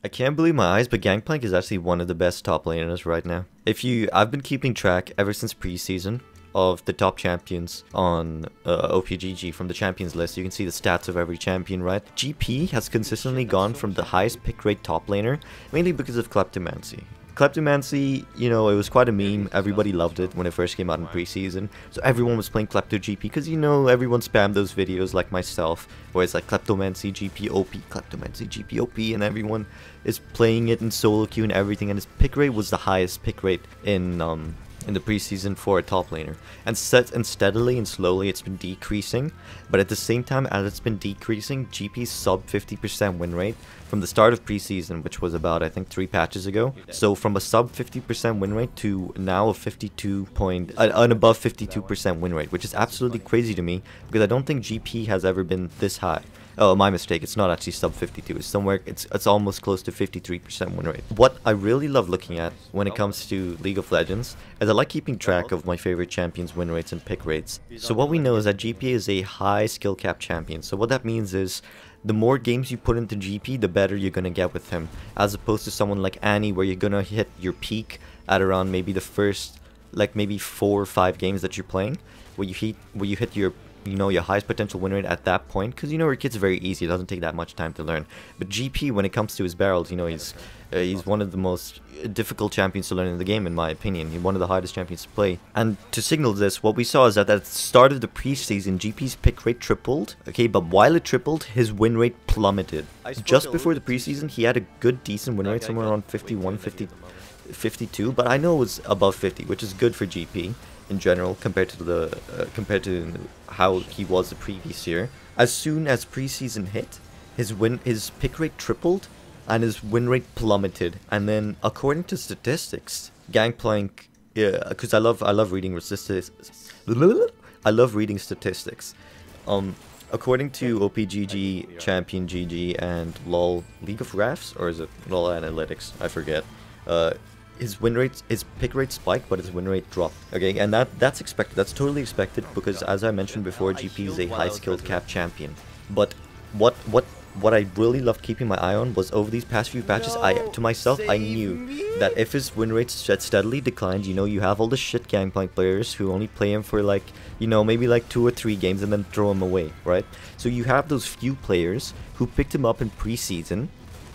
I can't believe my eyes, but Gangplank is actually one of the best top laners right now. I've been keeping track ever since preseason of the top champions on OPGG from the champions list. You can see the stats of every champion, right? GP has consistently gone from the highest pick rate top laner, mainly because of Kleptomancy. Kleptomancy, you know, it was quite a meme. Everybody loved it when it first came out in preseason. So everyone was playing Klepto GP because, you know, everyone spammed those videos like myself, where it's like Kleptomancy GP OP, Kleptomancy GP OP, and everyone is playing it in solo queue and everything. And his pick rate was the highest pick rate in the preseason for a top laner, and steadily and slowly it's been decreasing. But at the same time as it's been decreasing, GP's sub 50% win rate from the start of preseason, which was about I think 3 patches ago. So from a sub 50% win rate to now an above 52% win rate, which is absolutely crazy to me because I don't think GP has ever been this high. Oh, my mistake. It's not actually sub 52. It's somewhere. It's almost close to 53% win rate. What I really love looking at when it comes to League of Legends is I like keeping track of my favorite champions' win rates and pick rates. So what we know is that GP is a high skill cap champion. So what that means is the more games you put into GP, the better you're gonna get with him, as opposed to someone like Annie, where you're gonna hit your peak at around maybe the first, like maybe 4 or 5 games that you're playing, where you hit your your highest potential win rate at that point, because her kit's very easy. It doesn't take that much time to learn. But GP, when it comes to his barrels, he's one of the most difficult champions to learn in the game, in my opinion. He's one of the hardest champions to play. And to signal this, what we saw is that at the start of the preseason, GP's pick rate tripled. Okay, but while it tripled, his win rate plummeted. Just before the preseason, he had a good, decent win rate, somewhere around 51, 52. But I know it was above 50, which is good for GP in general compared to how he was the previous year. As soon as preseason hit, his pick rate tripled and his win rate plummeted. And then according to statistics, Gangplank, because I love reading statistics. I love reading statistics. According to OPGG, Champion GG, and LOL League of Refs, or is it LOL Analytics? I forget. His pick rate spiked, but his win rate dropped. Okay, and that's expected. That's totally expected because, as I mentioned before, GP is a high-skilled cap champion. But what I really loved keeping my eye on was over these past few patches, I knew that if his win rate steadily declined, you have all the shit Gangplank players who only play him for maybe 2 or 3 games and then throw him away, right? So you have those few players who picked him up in preseason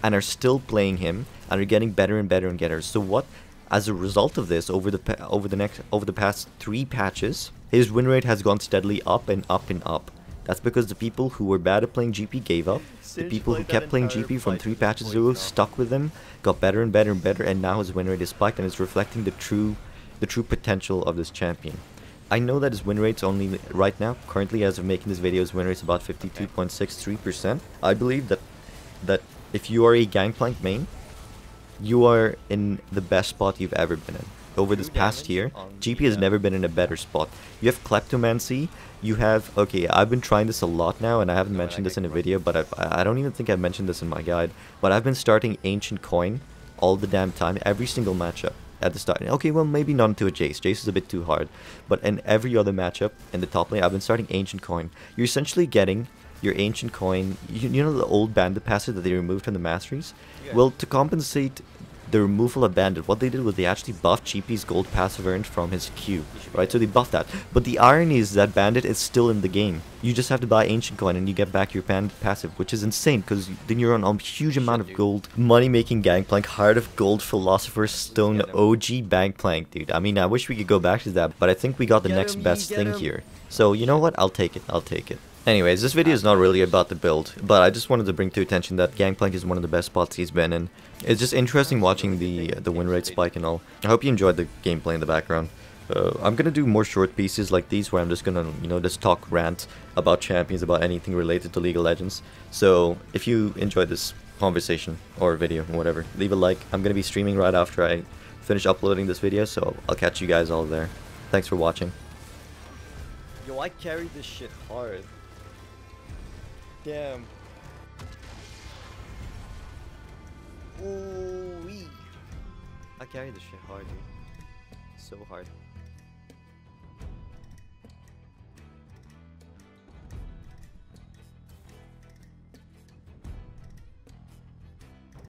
and are still playing him and are getting better and better and better. So as a result of this, over the past 3 patches, his win rate has gone steadily up and up and up. That's because the people who were bad at playing GP gave up. The people who kept playing GP from 3 patches ago stuck with him, got better and better and better, and now his win rate is spiked and it's reflecting the true potential of this champion. I know that his win rate's only right now, currently as of making this video, his win rate's about 52.63%. I believe that if you are a Gangplank main, you are in the best spot you've ever been in. Over this past year, GP has never been in a better spot. You have Kleptomancy, you have... Okay, I've been trying this a lot now, and I haven't mentioned this in a video, but I don't even think I've mentioned this in my guide, but I've been starting Ancient Coin all the damn time, every single matchup at the start. Okay, well, maybe not into a Jace. Jace is a bit too hard, but in every other matchup in the top lane, I've been starting Ancient Coin. You're essentially getting your Ancient Coin, you know the old Bandit passive that they removed from the Masteries? Yeah. Well, to compensate the removal of Bandit, what they did was they actually buffed GP's gold passive earned from his Q, right? So they buffed that. But the irony is that Bandit is still in the game. You just have to buy Ancient Coin and you get back your Bandit passive, which is insane because then you're on a huge amount of gold. Money-making Gangplank, Heart of Gold, Philosopher's Stone, OG Gangplank, dude. I mean, I wish we could go back to that, but I think we got the next best thing here. So, you know what? I'll take it. Anyways, this video is not really about the build, but I just wanted to bring to attention that Gangplank is one of the best spots he's been in. It's just interesting watching the win rate spike and all. I hope you enjoyed the gameplay in the background. I'm gonna do more short pieces like these where I'm just gonna, just talk rant about champions, about anything related to League of Legends. So if you enjoyed this conversation or video or whatever, leave a like. I'm gonna be streaming right after I finish uploading this video, so I'll catch you guys all there. Thanks for watching. Yo, I carried this shit hard. Damn. Ooh-wee. I carry this shit hard, dude. So hard.